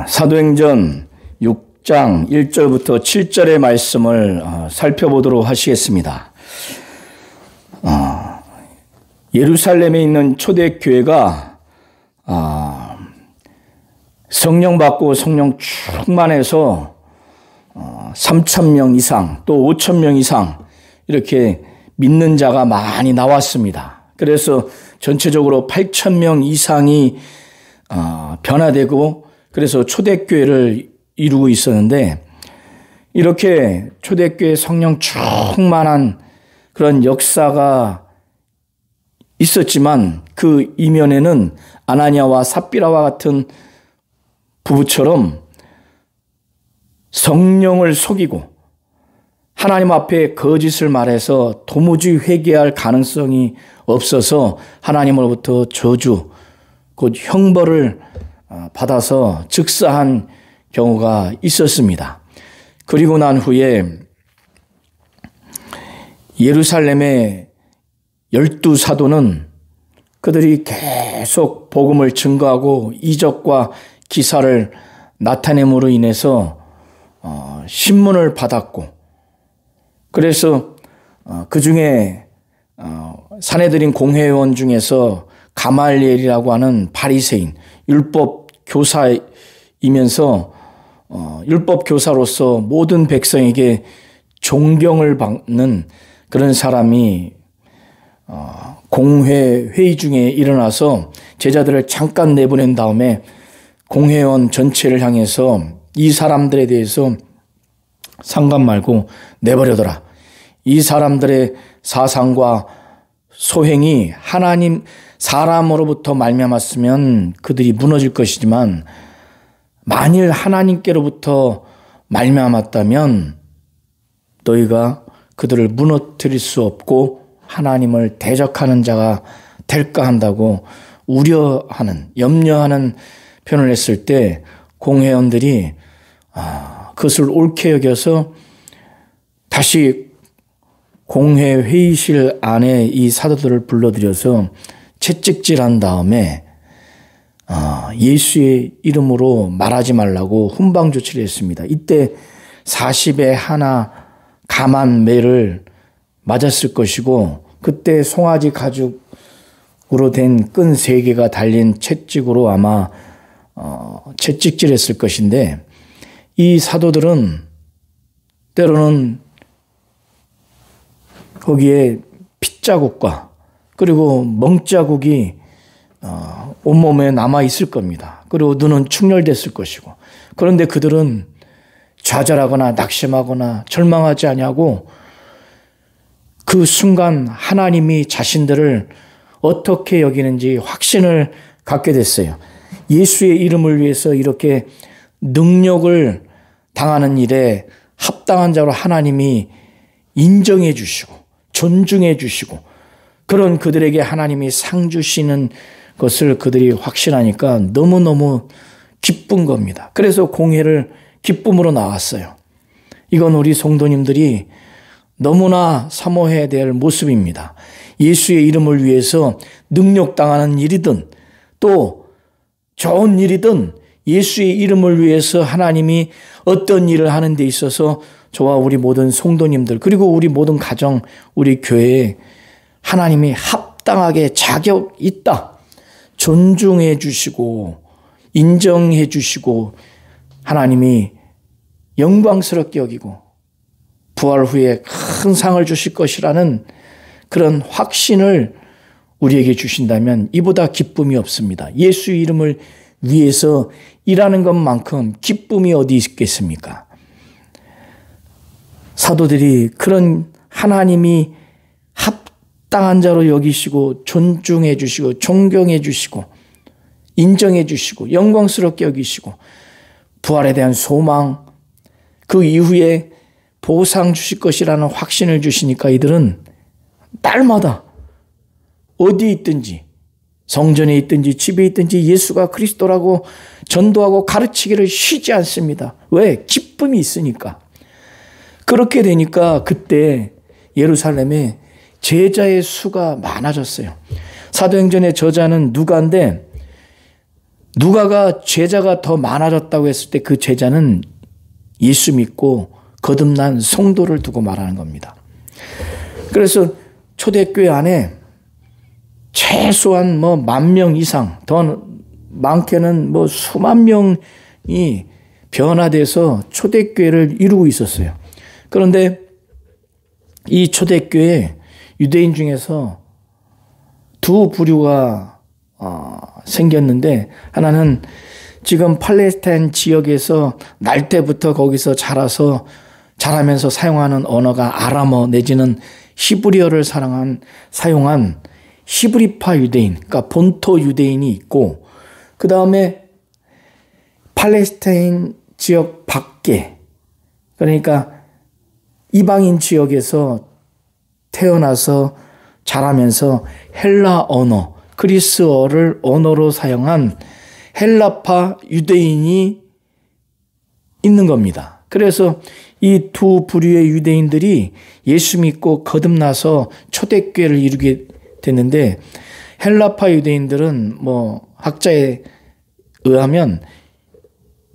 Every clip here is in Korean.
사도행전 6장 1절부터 7절의 말씀을 살펴보도록 하시겠습니다. 예루살렘에 있는 초대교회가 성령 받고 성령 충만해서 3,000명 이상 또 5,000명 이상 이렇게 믿는 자가 많이 나왔습니다. 그래서 전체적으로 8,000명 이상이 변화되고 그래서 초대교회를 이루고 있었는데, 이렇게 초대교회 성령 충만한 그런 역사가 있었지만 그 이면에는 아나니아와 삽비라와 같은 부부처럼 성령을 속이고 하나님 앞에 거짓을 말해서 도무지 회개할 가능성이 없어서 하나님으로부터 저주, 곧 형벌을 받아서 즉사한 경우가 있었습니다. 그리고 난 후에 예루살렘의 12사도는 그들이 계속 복음을 증거하고 이적과 기사를 나타냄으로 인해서 신문을 받았고, 그래서 그 중에 사내들인 공회원 중에서 가말리엘이라고 하는 바리새인, 율법 교사이면서 율법 교사로서 모든 백성에게 존경을 받는 그런 사람이 공회 회의 중에 일어나서 제자들을 잠깐 내보낸 다음에 공회원 전체를 향해서 이 사람들에 대해서 상관 말고 내버려둬라. 이 사람들의 사상과 소행이 하나님 사람으로부터 말미암았으면 그들이 무너질 것이지만 만일 하나님께로부터 말미암았다면 너희가 그들을 무너뜨릴 수 없고 하나님을 대적하는 자가 될까 한다고 우려하는, 염려하는 표현을 했을 때 공회원들이 그것을 옳게 여겨서 다시 공회 회의실 안에 이 사도들을 불러들여서 채찍질한 다음에 예수의 이름으로 말하지 말라고 훈방 조치를 했습니다. 이때 40에 하나 감한 매를 맞았을 것이고, 그때 송아지 가죽으로 된 끈 3개가 달린 채찍으로 아마 채찍질했을 것인데, 이 사도들은 때로는 거기에 핏자국과 그리고 멍자국이 온몸에 남아 있을 겁니다. 그리고 눈은 충혈됐을 것이고, 그런데 그들은 좌절하거나 낙심하거나 절망하지 아니하고 그 순간 하나님이 자신들을 어떻게 여기는지 확신을 갖게 됐어요. 예수의 이름을 위해서 이렇게 능력을 당하는 일에 합당한 자로 하나님이 인정해 주시고 존중해 주시고 그런 그들에게 하나님이 상 주시는 것을 그들이 확신하니까 너무너무 기쁜 겁니다. 그래서 공회를 기쁨으로 나왔어요. 이건 우리 성도님들이 너무나 사모해야 될 모습입니다. 예수의 이름을 위해서 능력당하는 일이든 또 좋은 일이든 예수의 이름을 위해서 하나님이 어떤 일을 하는 데 있어서 저와 우리 모든 성도님들 그리고 우리 모든 가정, 우리 교회에 하나님이 합당하게 자격 있다, 존중해 주시고 인정해 주시고 하나님이 영광스럽게 여기고 부활 후에 큰 상을 주실 것이라는 그런 확신을 우리에게 주신다면 이보다 기쁨이 없습니다. 예수 이름을 위해서 일하는 것만큼 기쁨이 어디 있겠습니까? 사도들이 그런 하나님이 합당한 자로 여기시고 존중해 주시고 존경해 주시고 인정해 주시고 영광스럽게 여기시고 부활에 대한 소망, 그 이후에 보상 주실 것이라는 확신을 주시니까 이들은 날마다 어디 있든지 성전에 있든지 집에 있든지 예수가 그리스도라고 전도하고 가르치기를 쉬지 않습니다. 왜? 기쁨이 있으니까. 그렇게 되니까 그때 예루살렘에 제자의 수가 많아졌어요. 사도행전의 저자는 누가인데 누가가 제자가 더 많아졌다고 했을 때 그 제자는 예수 믿고 거듭난 성도를 두고 말하는 겁니다. 그래서 초대교회 안에 최소한 10,000명 이상, 더 많게는 수만 명이 변화돼서 초대교회를 이루고 있었어요. 그런데 이 초대교회 유대인 중에서 두 부류가 생겼는데, 하나는 지금 팔레스타인 지역에서 날 때부터 거기서 자라면서 사용하는 언어가 아람어 내지는 히브리어를 사용한 히브리파 유대인, 그러니까 본토 유대인이 있고, 그 다음에 팔레스타인 지역 밖에, 그러니까 이방인 지역에서 태어나서 자라면서 헬라 언어, 그리스어를 언어로 사용한 헬라파 유대인이 있는 겁니다. 그래서 이 두 부류의 유대인들이 예수 믿고 거듭나서 초대교회를 이루게 됐는데, 헬라파 유대인들은 학자에 의하면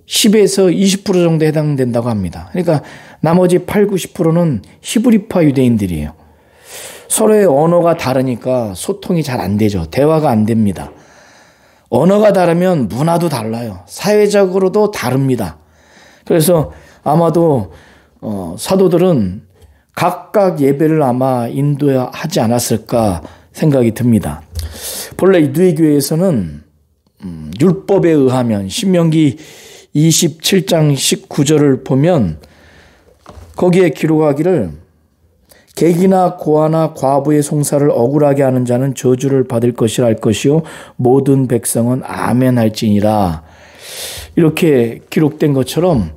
10에서 20% 정도 해당된다고 합니다. 그러니까 나머지 8, 90%는 히브리파 유대인들이에요. 서로의 언어가 다르니까 소통이 잘 안 되죠. 대화가 안 됩니다. 언어가 다르면 문화도 달라요. 사회적으로도 다릅니다. 그래서 아마도 사도들은 각각 예배를 아마 인도하지 않았을까 생각이 듭니다. 본래 유대교회에서는 율법에 의하면 신명기 27장 19절을 보면 거기에 기록하기를, 객이나 고아나 과부의 송사를 억울하게 하는 자는 저주를 받을 것이라 할 것이요 모든 백성은 아멘 할지니라, 이렇게 기록된 것처럼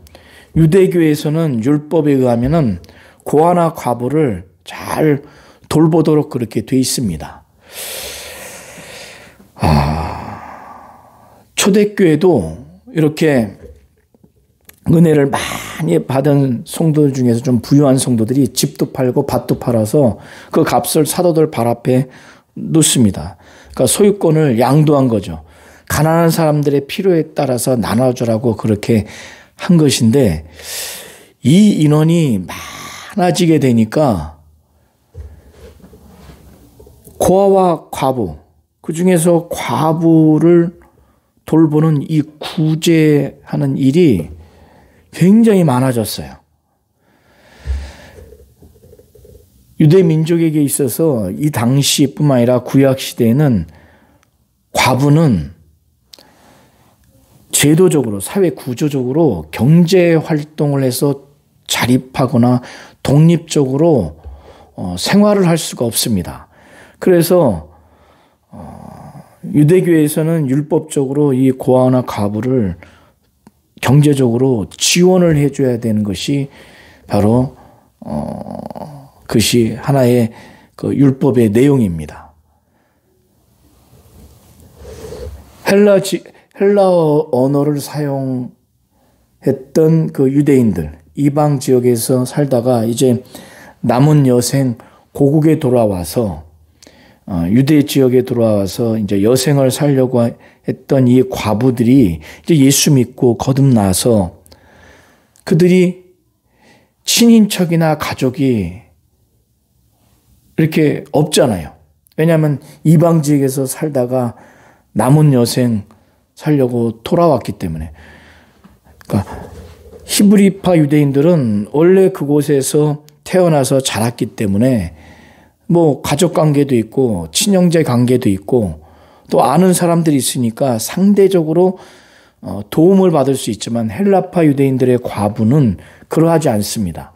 유대교에서는 율법에 의하면은 고아나 과부를 잘 돌보도록 그렇게 돼 있습니다. 초대교회도 이렇게 은혜를 많이 받은 성도들 중에서 좀 부유한 성도들이 집도 팔고 밭도 팔아서 그 값을 사도들 발 앞에 놓습니다. 그러니까 소유권을 양도한 거죠. 가난한 사람들의 필요에 따라서 나눠주라고 그렇게 한 것인데, 이 인원이 많아지게 되니까 고아와 과부, 그 중에서 과부를 돌보는 이 구제하는 일이 굉장히 많아졌어요. 유대 민족에게 있어서 이 당시뿐만 아니라 구약 시대에는 과부는 제도적으로, 사회 구조적으로 경제 활동을 해서 자립하거나 독립적으로 생활을 할 수가 없습니다. 그래서 유대교에서는 율법적으로 이 고아나 과부를 경제적으로 지원을 해줘야 되는 것이 바로 그것이 하나의 그 율법의 내용입니다. 헬라어 언어를 사용했던 그 유대인들, 이방 지역에서 살다가 이제 남은 여생 고국에 돌아와서 유대 지역에 돌아와서 이제 여생을 살려고 했던 이 과부들이 이제 예수 믿고 거듭나서 그들이 친인척이나 가족이 이렇게 없잖아요. 왜냐하면 이방 지역에서 살다가 남은 여생 살려고 돌아왔기 때문에. 그러니까 히브리파 유대인들은 원래 그곳에서 태어나서 자랐기 때문에 가족 관계도 있고 친형제 관계도 있고 또 아는 사람들이 있으니까 상대적으로 도움을 받을 수 있지만, 헬라파 유대인들의 과부는 그러하지 않습니다.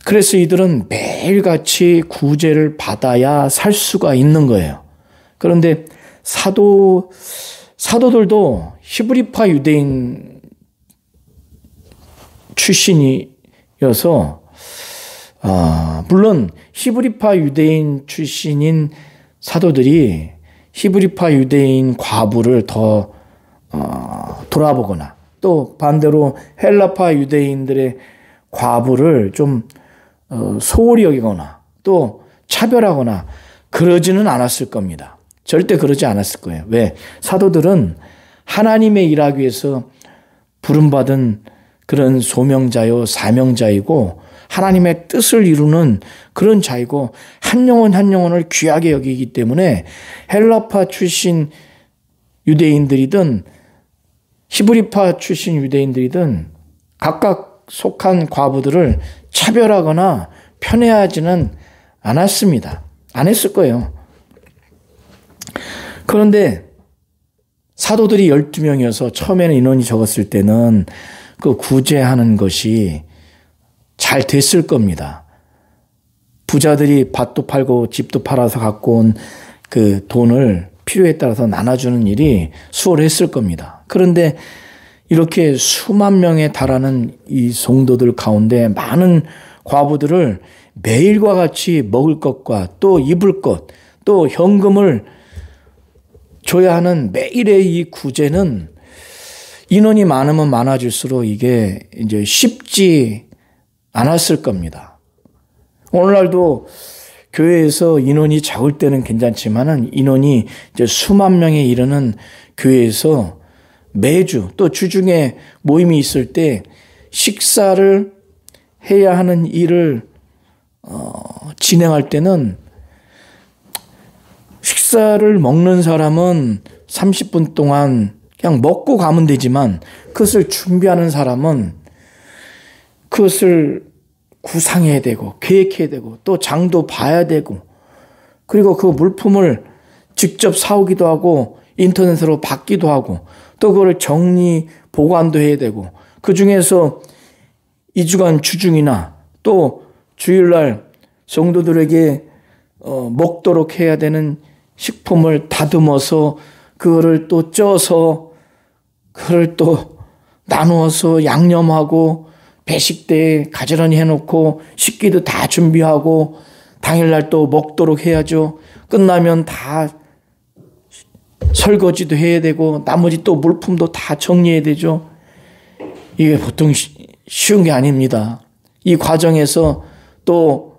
그래서 이들은 매일같이 구제를 받아야 살 수가 있는 거예요. 그런데 사도들도 히브리파 유대인 출신이어서 물론 히브리파 유대인 출신인 사도들이 히브리파 유대인 과부를 더 돌아보거나, 또 반대로 헬라파 유대인들의 과부를 좀 소홀히 여기거나 또 차별하거나 그러지는 않았을 겁니다. 절대 그러지 않았을 거예요. 왜? 사도들은 하나님의 일하기 위해서 부름받은 그런 소명자요, 사명자이고 하나님의 뜻을 이루는 그런 자이고 한 영혼 한 영혼을 귀하게 여기기 때문에 헬라파 출신 유대인들이든 히브리파 출신 유대인들이든 각각 속한 과부들을 차별하거나 편애하지는 않았습니다. 안 했을 거예요. 그런데 사도들이 12명이어서 처음에는 인원이 적었을 때는 그 구제하는 것이 잘 됐을 겁니다. 부자들이 밭도 팔고 집도 팔아서 갖고 온 그 돈을 필요에 따라서 나눠주는 일이 수월했을 겁니다. 그런데 이렇게 수만 명에 달하는 이 성도들 가운데 많은 과부들을 매일과 같이 먹을 것과 또 입을 것, 또 현금을 줘야 하는 매일의 이 구제는 인원이 많으면 많아질수록 이게 이제 쉽지 않았을 겁니다. 오늘날도 교회에서 인원이 적을 때는 괜찮지만은 인원이 이제 수만 명에 이르는 교회에서 매주 또 주중에 모임이 있을 때 식사를 해야 하는 일을 진행할 때는 식사를 먹는 사람은 30분 동안 그냥 먹고 가면 되지만 그것을 준비하는 사람은 그것을 구상해야 되고 계획해야 되고 또 장도 봐야 되고 그리고 그 물품을 직접 사오기도 하고 인터넷으로 받기도 하고 또 그걸 정리 보관도 해야 되고 그중에서 2주간 주중이나 또 주일날 성도들에게 먹도록 해야 되는 식품을 다듬어서 그거를 또 쪄서 그걸 또 나누어서 양념하고 배식 때에 가지런히 해놓고 식기도 다 준비하고 당일날 또 먹도록 해야죠. 끝나면 다 설거지도 해야 되고 나머지 또 물품도 다 정리해야 되죠. 이게 보통 쉬운 게 아닙니다. 이 과정에서 또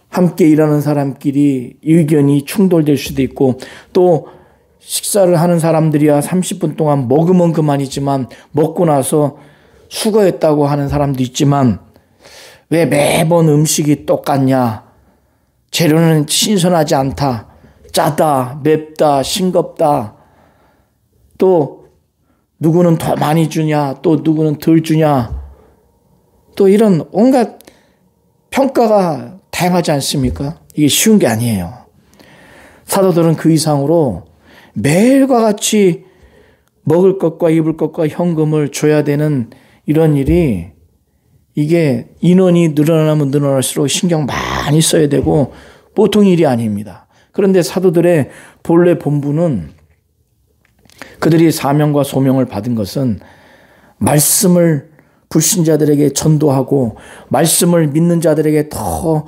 함께 일하는 사람끼리 의견이 충돌될 수도 있고 또 식사를 하는 사람들이야 30분 동안 먹으면 그만이지만 먹고 나서 수고했다고 하는 사람도 있지만 왜 매번 음식이 똑같냐? 재료는 신선하지 않다. 짜다, 맵다, 싱겁다. 또 누구는 더 많이 주냐? 또 누구는 덜 주냐? 또 이런 온갖 평가가 다양하지 않습니까? 이게 쉬운 게 아니에요. 사도들은 그 이상으로 매일과 같이 먹을 것과 입을 것과 현금을 줘야 되는 이런 일이 이게 인원이 늘어나면 늘어날수록 신경 많이 써야 되고 보통 일이 아닙니다. 그런데 사도들의 본래 본분은 그들이 사명과 소명을 받은 것은 말씀을 불신자들에게 전도하고 말씀을 믿는 자들에게 더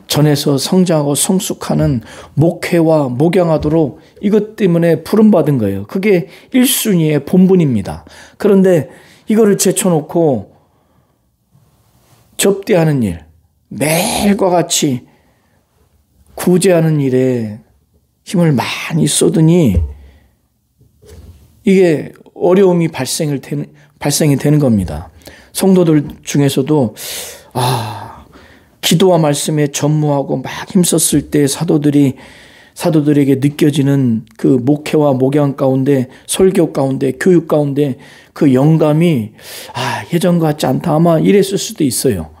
전해서 성장하고 성숙하는 목회와 목양하도록 이것 때문에 부름받은 거예요. 그게 1순위의 본분입니다. 그런데 이거를 제쳐놓고 접대하는 일, 매일과 같이 구제하는 일에 힘을 많이 쏟으니 이게 어려움이 발생이 되는 겁니다. 성도들 중에서도 기도와 말씀에 전무하고 막 힘썼을 때 사도들에게 느껴지는 그 목회와 목양 가운데 설교 가운데 교육 가운데 그 영감이 예전 같지 않다 아마 이랬을 수도 있어요.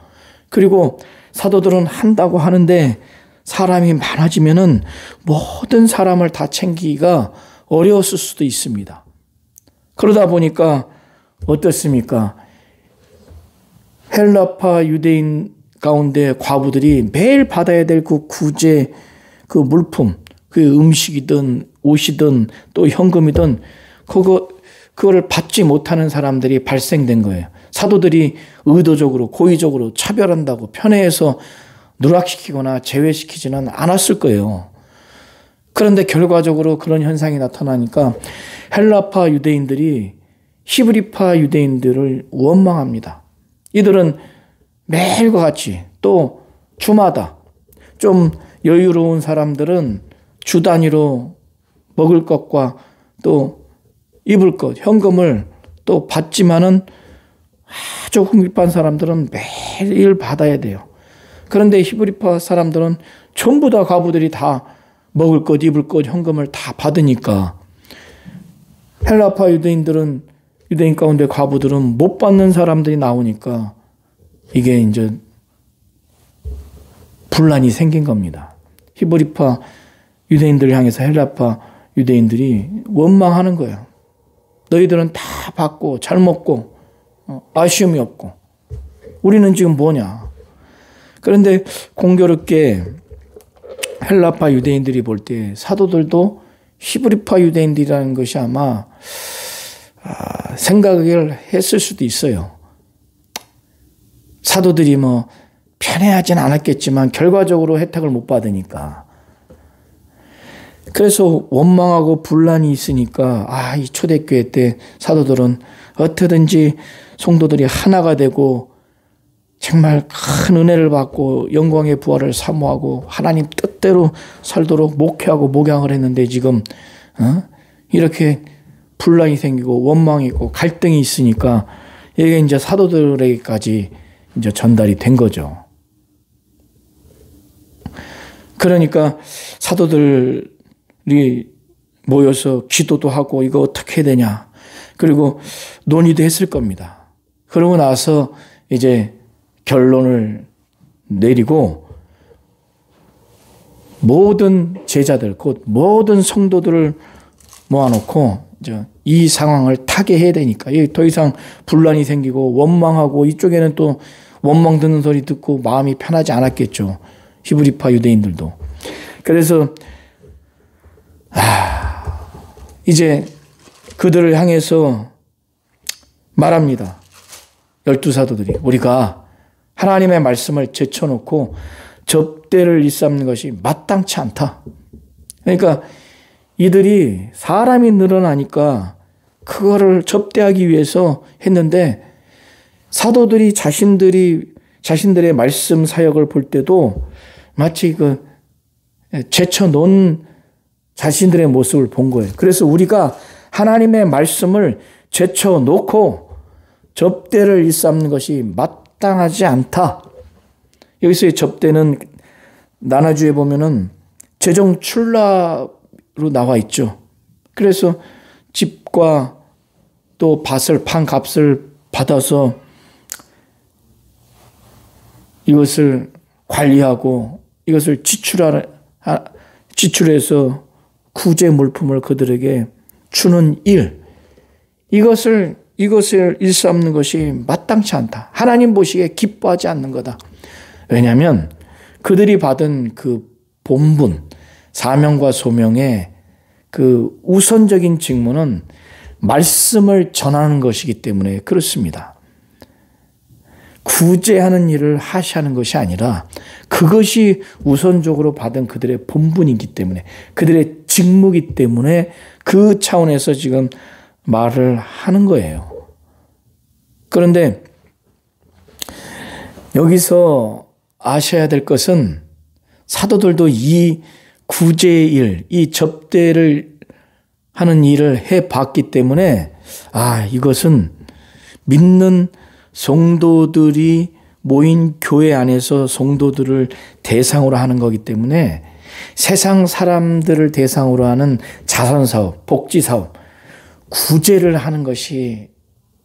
그리고 사도들은 한다고 하는데 사람이 많아지면은 모든 사람을 다 챙기기가 어려웠을 수도 있습니다. 그러다 보니까 어떻습니까? 헬라파 유대인 가운데 과부들이 매일 받아야 될 그 구제, 그 물품, 그 음식이든 옷이든 또 현금이든 그거를 받지 못하는 사람들이 발생된 거예요. 사도들이 의도적으로 고의적으로 차별한다고 편애해서 누락시키거나 제외시키지는 않았을 거예요. 그런데 결과적으로 그런 현상이 나타나니까 헬라파 유대인들이 히브리파 유대인들을 원망합니다. 이들은 매일과 같이 또 주마다 좀 여유로운 사람들은 주 단위로 먹을 것과 또 입을 것, 현금을 또 받지만은 아주 궁핍한 사람들은 매일 받아야 돼요. 그런데 히브리파 사람들은 전부 다 과부들이 다 먹을 것, 입을 것, 현금을 다 받으니까 헬라파 유대인들은 유대인 가운데 과부들은 못 받는 사람들이 나오니까 이게 이제 분란이 생긴 겁니다. 히브리파 유대인들을 향해서 헬라파 유대인들이 원망하는 거예요. 너희들은 다 받고 잘 먹고 아쉬움이 없고 우리는 지금 뭐냐. 그런데 공교롭게 헬라파 유대인들이 볼 때 사도들도 히브리파 유대인들이라는 것이 아마 생각을 했을 수도 있어요. 사도들이 뭐 편애하진 않았겠지만 결과적으로 혜택을 못 받으니까. 그래서 원망하고 분란이 있으니까 이 초대교회 때 사도들은 어떻게든지 성도들이 하나가 되고 정말 큰 은혜를 받고 영광의 부활을 사모하고 하나님 뜻대로 살도록 목회하고 목양을 했는데 지금 이렇게 분란이 생기고 원망이 있고 갈등이 있으니까 이게 이제 사도들에게까지 이제 전달이 된 거죠. 그러니까 사도들이 모여서 기도도 하고 이거 어떻게 해야 되냐. 그리고 논의도 했을 겁니다. 그러고 나서 이제 결론을 내리고 모든 제자들, 곧 모든 성도들을 모아놓고 이제 이 상황을 타개해야 되니까 더 이상 분란이 생기고 원망하고 이쪽에는 또 원망 듣는 소리 듣고 마음이 편하지 않았겠죠. 히브리파 유대인들도. 그래서 이제 그들을 향해서 말합니다. 12사도들이 우리가 하나님의 말씀을 제쳐놓고 접대를 일삼는 것이 마땅치 않다. 그러니까 이들이 사람이 늘어나니까 그거를 접대하기 위해서 했는데 사도들이 자신들의 말씀 사역을 볼 때도 마치 제쳐놓은 자신들의 모습을 본 거예요. 그래서 우리가 하나님의 말씀을 제쳐놓고 접대를 일삼는 것이 마땅하지 않다. 여기서의 접대는 나나주에 보면은 재정출납으로 나와 있죠. 그래서 집과 또 판값을 받아서 이것을 관리하고 이것을 지출해서 구제 물품을 그들에게 주는 일, 이것을 일삼는 것이 마땅치 않다. 하나님 보시기에 기뻐하지 않는 거다. 왜냐하면 그들이 받은 그 본분, 사명과 소명의 그 우선적인 직무는 말씀을 전하는 것이기 때문에 그렇습니다. 구제하는 일을 하시하는 것이 아니라 그것이 우선적으로 받은 그들의 본분이기 때문에 그들의 직무이기 때문에 그 차원에서 지금 말을 하는 거예요. 그런데 여기서 아셔야 될 것은 사도들도 이 구제의 일, 이 접대를 하는 일을 해봤기 때문에 이것은 믿는 성도들이 모인 교회 안에서 성도들을 대상으로 하는 거기 때문에 세상 사람들을 대상으로 하는 자선사업, 복지사업, 구제를 하는 것이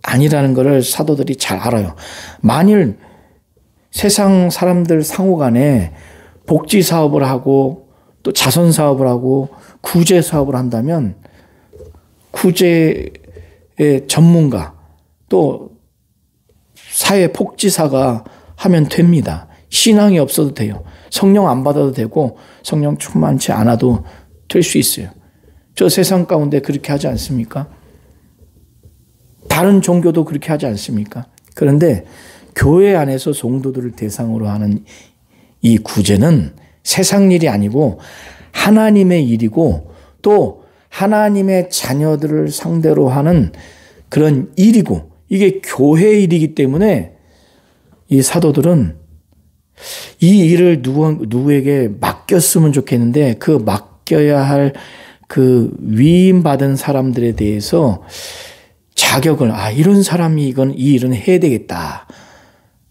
아니라는 것을 사도들이 잘 알아요. 만일 세상 사람들 상호 간에 복지사업을 하고 또 자선사업을 하고 구제사업을 한다면 구제의 전문가 또 사회복지사가 하면 됩니다. 신앙이 없어도 돼요. 성령 안 받아도 되고 성령 충만치 않아도 될 수 있어요. 저 세상 가운데 그렇게 하지 않습니까? 다른 종교도 그렇게 하지 않습니까? 그런데 교회 안에서 성도들을 대상으로 하는 이 구제는 세상 일이 아니고 하나님의 일이고 또 하나님의 자녀들을 상대로 하는 그런 일이고 이게 교회 일이기 때문에 이 사도들은 이 일을 누구에게 맡겼으면 좋겠는데 그 맡겨야 할 그 위임받은 사람들에 대해서 자격을, 이런 사람이 이 일은 해야 되겠다.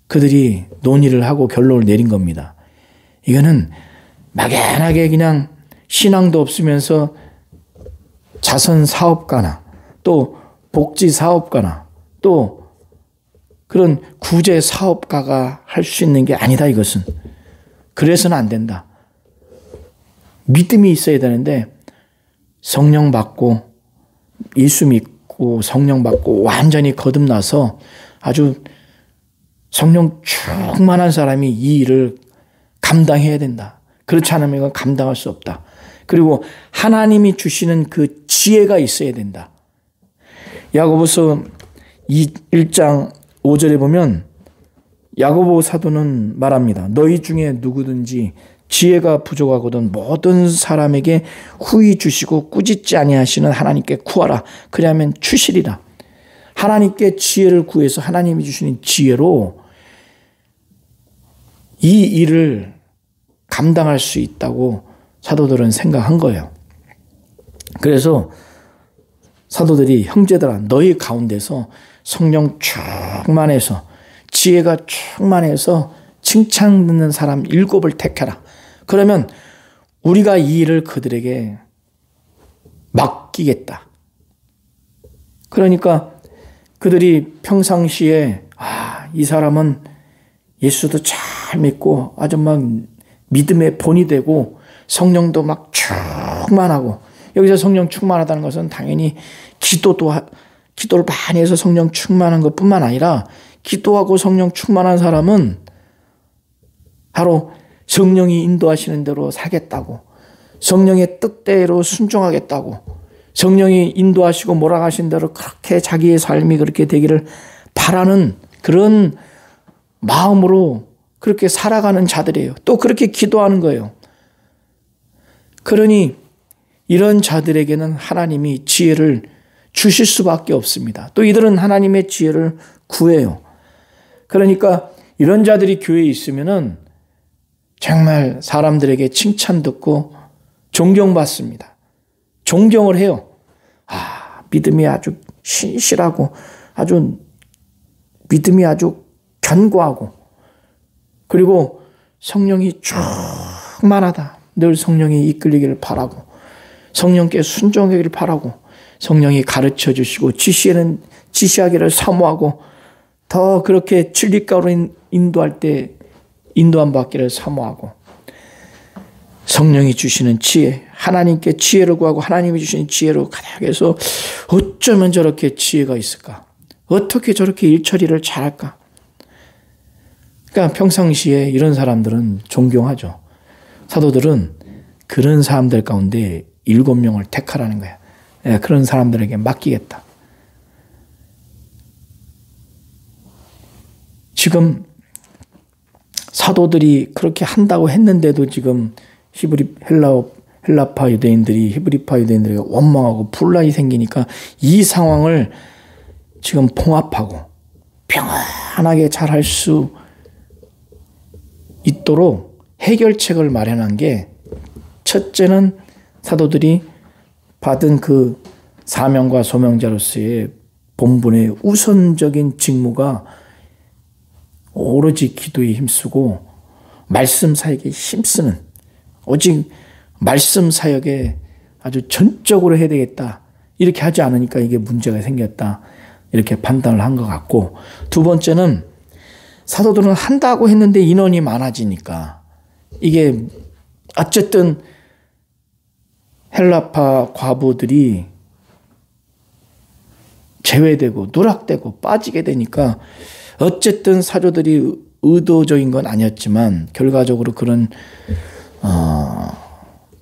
그들이 논의를 하고 결론을 내린 겁니다. 이거는 막연하게 그냥 신앙도 없으면서 자선 사업가나 또 복지 사업가나 또 그런 구제 사업가가 할 수 있는 게 아니다, 이것은. 그래서는 안 된다. 믿음이 있어야 되는데 성령 받고 예수 믿고 성령 받고 완전히 거듭나서 아주 성령 충만한 사람이 이 일을 감당해야 된다. 그렇지 않으면 이건 감당할 수 없다. 그리고 하나님이 주시는 그 지혜가 있어야 된다. 야고보서 1장 5절에 보면 야고보 사도는 말합니다. 너희 중에 누구든지 지혜가 부족하거든 모든 사람에게 후히 주시고 꾸짖지 아니하시는 하나님께 구하라. 그리하면 주시리라. 하나님께 지혜를 구해서 하나님이 주시는 지혜로 이 일을 감당할 수 있다고 사도들은 생각한 거예요. 그래서 사도들이 형제들아 너희 가운데서 성령 충만해서 지혜가 충만해서 칭찬 듣는 사람 7을 택해라. 그러면 우리가 이 일을 그들에게 맡기겠다. 그러니까 그들이 평상시에 이 사람은 예수도 잘 믿고 아주 막 믿음의 본이 되고 성령도 막 충만하고, 여기서 성령 충만하다는 것은 당연히 기도를 많이 해서 성령 충만한 것뿐만 아니라 기도하고 성령 충만한 사람은 바로 성령이 인도하시는 대로 살겠다고, 성령의 뜻대로 순종하겠다고, 성령이 인도하시고 몰아가신 대로 그렇게 자기의 삶이 그렇게 되기를 바라는 그런 마음으로 그렇게 살아가는 자들이에요. 또 그렇게 기도하는 거예요. 그러니 이런 자들에게는 하나님이 지혜를 주실 수밖에 없습니다. 또 이들은 하나님의 지혜를 구해요. 그러니까 이런 자들이 교회에 있으면은 정말 사람들에게 칭찬 듣고 존경받습니다. 존경을 해요. 믿음이 아주 신실하고 아주 믿음이 아주 견고하고, 그리고 성령이 충만하다. 늘 성령이 이끌리기를 바라고 성령께 순종하기를 바라고 성령이 가르쳐 주시고 지시하기를 사모하고 더 그렇게 진리가로 인도할 때 인도함 받기를 사모하고, 성령이 주시는 지혜, 하나님께 지혜를 구하고 하나님이 주시는 지혜로 가득해서 어쩌면 저렇게 지혜가 있을까? 어떻게 저렇게 일처리를 잘할까? 그러니까 평상시에 이런 사람들은 존경하죠. 사도들은 그런 사람들 가운데 7명을 택하라는 거야. 그런 사람들에게 맡기겠다. 지금 사도들이 그렇게 한다고 했는데도 지금 헬라파 유대인들이 히브리파 유대인들이 원망하고 분란이 생기니까 이 상황을 지금 봉합하고 평안하게 잘 할 수 있도록 해결책을 마련한 게, 첫째는 사도들이 받은 그 사명과 소명자로서의 본분의 우선적인 직무가 오로지 기도에 힘쓰고 말씀 사역에 힘쓰는, 오직 말씀 사역에 아주 전적으로 해야 되겠다. 이렇게 하지 않으니까 이게 문제가 생겼다. 이렇게 판단을 한 것 같고, 두 번째는 사도들은 한다고 했는데 인원이 많아지니까 이게 어쨌든 헬라파 과부들이 제외되고 누락되고 빠지게 되니까 어쨌든 사도들이 의도적인 건 아니었지만 결과적으로 그런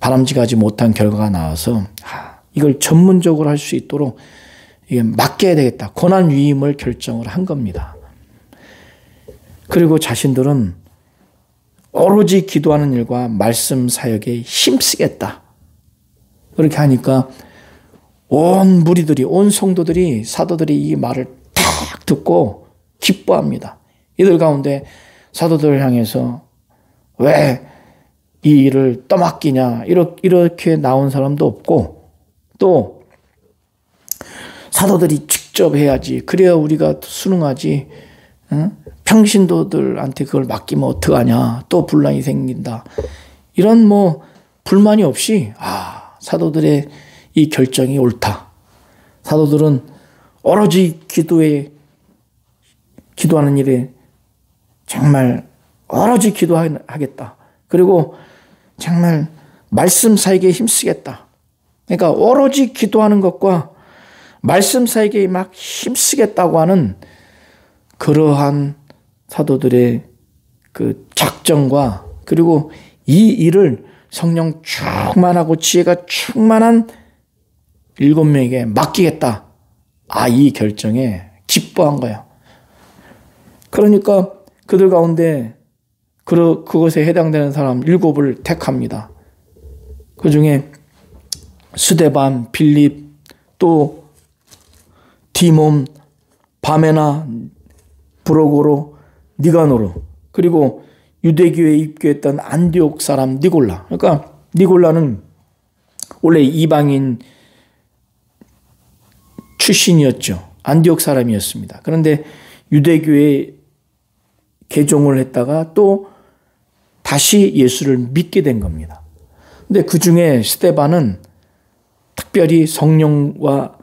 바람직하지 못한 결과가 나와서 이걸 전문적으로 할 수 있도록 이게 맡겨야 되겠다. 권한 위임을 결정을 한 겁니다. 그리고 자신들은 오로지 기도하는 일과 말씀 사역에 힘쓰겠다. 그렇게 하니까 온 무리들이, 온 성도들이, 사도들이 이 말을 딱 듣고 기뻐합니다. 이들 가운데 사도들을 향해서 왜 이 일을 떠맡기냐 이렇게 나온 사람도 없고, 또 사도들이 직접 해야지, 그래야 우리가 순응하지, 평신도들한테 그걸 맡기면 어떡하냐, 또 분란이 생긴다, 이런 불만이 없이 사도들의 이 결정이 옳다, 사도들은 오로지 기도하는 일에 정말 오로지 기도하겠다, 그리고 정말 말씀 사역에 힘쓰겠다, 그러니까 오로지 기도하는 것과 말씀 사역에 막 힘쓰겠다고 하는 그러한 사도들의 그 작정과, 그리고 이 일을 성령 충만하고 지혜가 충만한 7명에게 맡기겠다, 이 결정에 기뻐한 거예요. 그러니까 그들 가운데 그것에 해당되는 사람 7을 택합니다. 그 중에 스데반, 빌립, 또 디몬, 바메나, 브로고로, 니가노로, 그리고 유대교에 입교했던 안디옥 사람 니골라. 그러니까 니골라는 원래 이방인 출신이었죠. 안디옥 사람이었습니다. 그런데 유대교에 개종을 했다가 또 다시 예수를 믿게 된 겁니다. 근데 그 중에 스데반은 특별히 성령과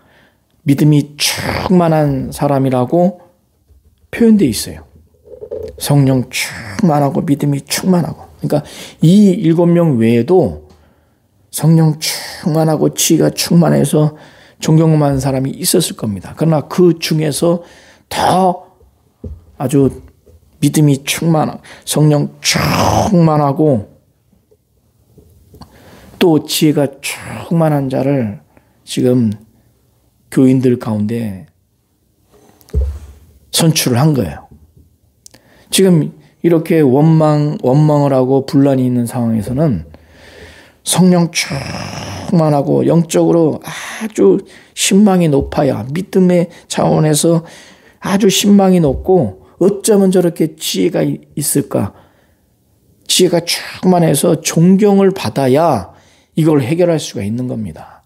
믿음이 충만한 사람이라고 표현되어 있어요. 성령 충만하고 믿음이 충만하고. 그러니까 이 7명 외에도 성령 충만하고 지혜가 충만해서 존경만 사람이 있었을 겁니다. 그러나 그 중에서 더 아주 믿음이 충만하고 성령 충만하고 또 지혜가 충만한 자를 지금 교인들 가운데 선출을 한 거예요. 지금 이렇게 원망을 하고 분란이 있는 상황에서는 성령 충만하고 영적으로 아주 신망이 높아야, 믿음의 차원에서 아주 신망이 높고, 어쩌면 저렇게 지혜가 있을까? 지혜가 충만해서 존경을 받아야 이걸 해결할 수가 있는 겁니다.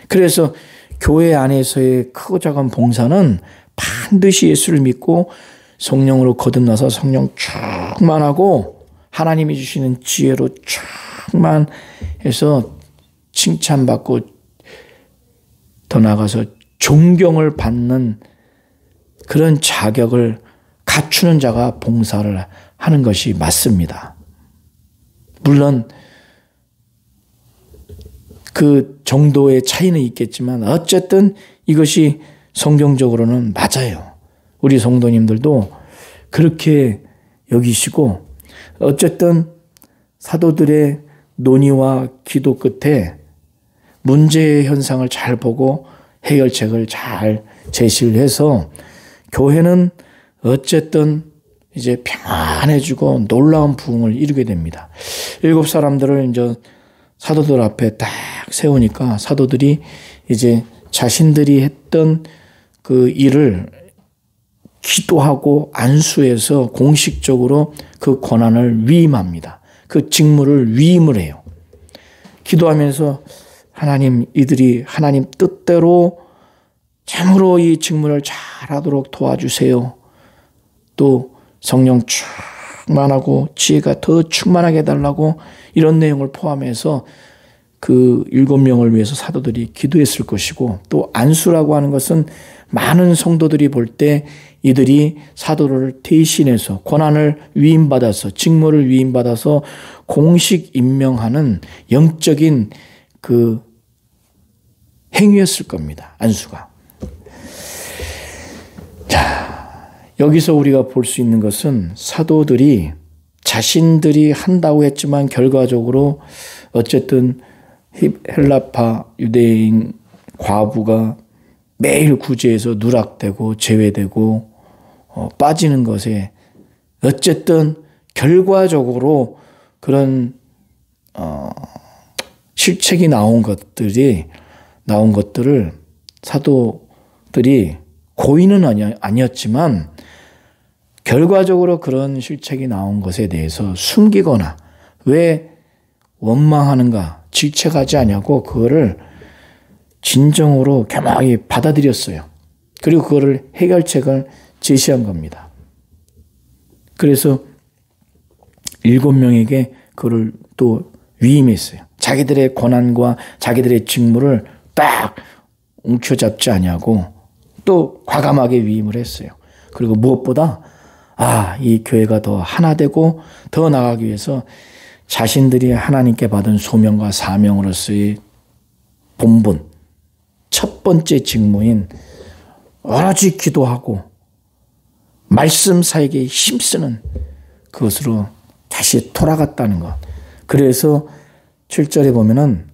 그래서 교회 안에서의 크고 작은 봉사는 반드시 예수를 믿고 성령으로 거듭나서 성령 충만하고 하나님이 주시는 지혜로 충만해서 칭찬받고 더 나아가서 존경을 받는 그런 자격을 갖추는 자가 봉사를 하는 것이 맞습니다. 물론 그 정도의 차이는 있겠지만 어쨌든 이것이 성경적으로는 맞아요. 우리 성도님들도 그렇게 여기시고, 어쨌든 사도들의 논의와 기도 끝에 문제의 현상을 잘 보고 해결책을 잘 제시를 해서 교회는 어쨌든 이제 평안해지고 놀라운 부흥을 이루게 됩니다. 7 사람들을 이제 사도들 앞에 딱 세우니까 사도들이 이제 자신들이 했던 그 일을 기도하고 안수해서 공식적으로 그 권한을 위임합니다. 그 직무를 위임을 해요. 기도하면서 하나님, 이들이 하나님 뜻대로 참으로 이 직무를 잘하도록 도와주세요. 또 성령 충만하고 지혜가 더 충만하게 해달라고, 이런 내용을 포함해서 그 7명을 위해서 사도들이 기도했을 것이고, 또 안수라고 하는 것은 많은 성도들이 볼 때 이들이 사도를 대신해서 권한을 위임받아서, 직무를 위임받아서 공식 임명하는 영적인 그 행위였을 겁니다. 안수가. 자, 여기서 우리가 볼 수 있는 것은 사도들이 자신들이 한다고 했지만 결과적으로 어쨌든 헬라파 유대인 과부가 매일 구제해서 누락되고 제외되고 빠지는 것에 어쨌든 결과적으로 그런 실책이 나온 것들을 사도들이 고의는 아니었지만 결과적으로 그런 실책이 나온 것에 대해서 숨기거나 왜 원망하는가, 질책하지 않냐고 그거를 진정으로 겸허히 받아들였어요. 그리고 그거를 해결책을 제시한 겁니다. 그래서 7명에게 그걸 또 위임했어요. 자기들의 권한과 자기들의 직무를 딱 움켜잡지 않냐고 또 과감하게 위임을 했어요. 그리고 무엇보다 이 교회가 더 하나 되고 더 나아가기 위해서 자신들이 하나님께 받은 소명과 사명으로서의 본분, 첫 번째 직무인 오로지 기도하고 말씀 사역에 힘쓰는 그것으로 다시 돌아갔다는 것. 그래서 7절에 보면은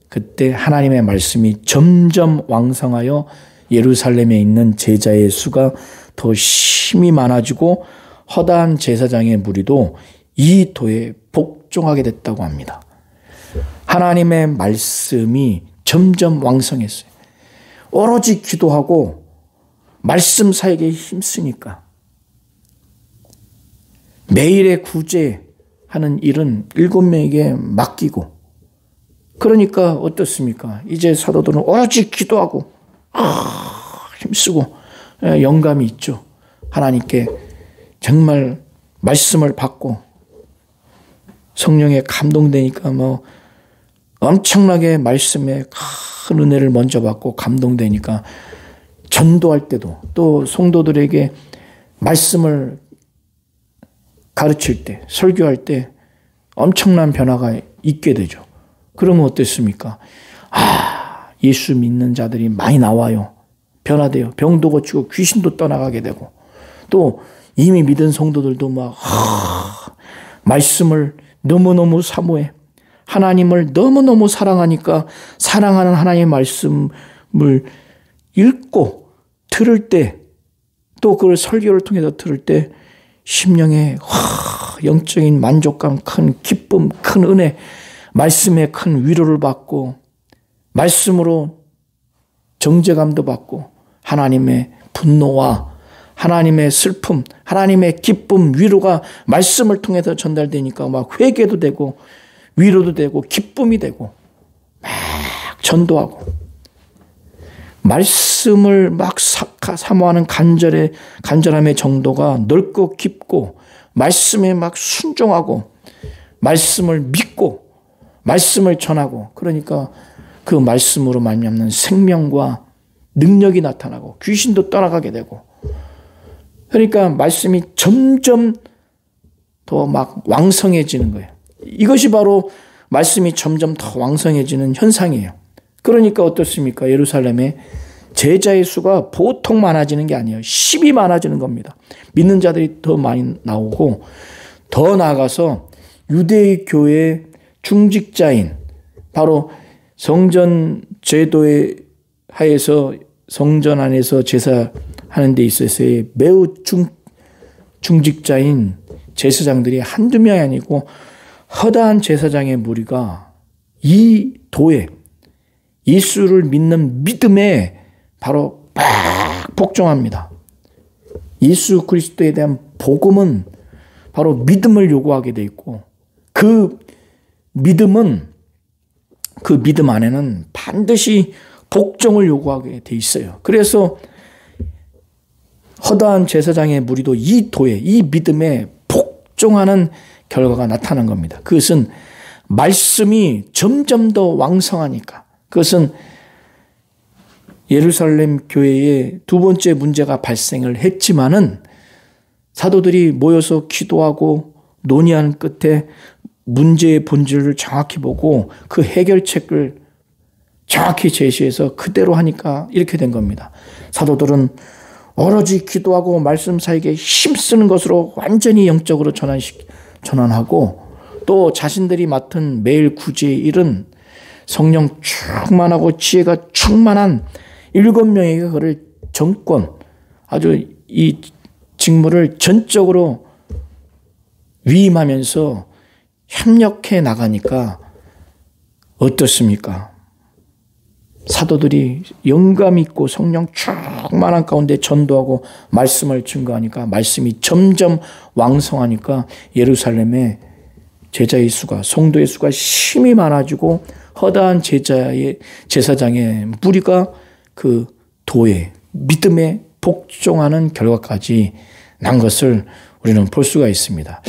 그때 하나님의 말씀이 점점 왕성하여 예루살렘에 있는 제자의 수가 더 심히 많아지고 허다한 제사장의 무리도 이 도에 복종하게 됐다고 합니다. 하나님의 말씀이 점점 왕성했어요. 오로지 기도하고 말씀 사역에 힘쓰니까 매일의 구제하는 일은 7명에게 맡기고 그러니까 어떻습니까? 이제 사도들은 오로지 기도하고 힘쓰고 영감이 있죠. 하나님께 정말 말씀을 받고 성령에 감동되니까 엄청나게 말씀에 큰 은혜를 먼저 받고 감동되니까 전도할 때도 또 성도들에게 말씀을 가르칠 때 설교할 때 엄청난 변화가 있게 되죠. 그러면 어땠습니까? 예수 믿는 자들이 많이 나와요. 변화돼요. 병도 고치고 귀신도 떠나가게 되고 또 이미 믿은 성도들도 말씀을 너무너무 사모해. 하나님을 너무너무 사랑하니까 사랑하는 하나님의 말씀을 읽고 들을 때 또 그걸 설교를 통해서 들을 때 심령에 영적인 만족감, 큰 기쁨, 큰 은혜, 말씀에 큰 위로를 받고 말씀으로 정죄감도 받고 하나님의 분노와 하나님의 슬픔, 하나님의 기쁨, 위로가 말씀을 통해서 전달되니까 회개도 되고 위로도 되고 기쁨이 되고 막 전도하고 말씀을 사모하는 간절함의 정도가 넓고 깊고 말씀에 순종하고 말씀을 믿고 말씀을 전하고 그러니까 그 말씀으로 말미암는 생명과 능력이 나타나고 귀신도 떠나가게 되고 그러니까 말씀이 점점 더 왕성해지는 거예요. 이것이 바로 말씀이 점점 더 왕성해지는 현상이에요. 그러니까 어떻습니까? 예루살렘에 제자의 수가 보통 많아지는 게 아니에요. 10이 많아지는 겁니다. 믿는 자들이 더 많이 나오고 더 나아가서 유대 교회의 중직자인 바로 성전 제도에 하에서 성전 안에서 제사하는 데 있어서의 매우 중직자인 제사장들이 한두 명이 아니고 허다한 제사장의 무리가 이 도에 예수를 믿는 믿음에 바로 막 복종합니다. 예수 그리스도에 대한 복음은 바로 믿음을 요구하게 돼 있고 그 믿음 안에는 반드시 복종을 요구하게 돼 있어요. 그래서 허다한 제사장의 무리도 이 도에 이 믿음에 복종하는 결과가 나타난 겁니다. 그것은 말씀이 점점 더 왕성하니까 그것은 예루살렘 교회의 두 번째 문제가 발생을 했지만은 사도들이 모여서 기도하고 논의한 끝에 문제의 본질을 정확히 보고 그 해결책을 정확히 제시해서 그대로 하니까 이렇게 된 겁니다. 사도들은 오로지 기도하고 말씀 사역에 힘쓰는 것으로 완전히 영적으로 전환하고 또 자신들이 맡은 매일 구제의 일은 성령 충만하고 지혜가 충만한 7명에게 그를 정권 아주 이 직무를 전적으로 위임하면서 협력해 나가니까 어떻습니까? 사도들이 영감 있고 성령 충만한 가운데 전도하고 말씀을 증거하니까 말씀이 점점 왕성하니까 예루살렘에 제자의 수가, 성도의 수가 심히 많아지고 허다한 제사장의 무리가 그 도에, 믿음에 복종하는 결과까지 난 것을 우리는 볼 수가 있습니다.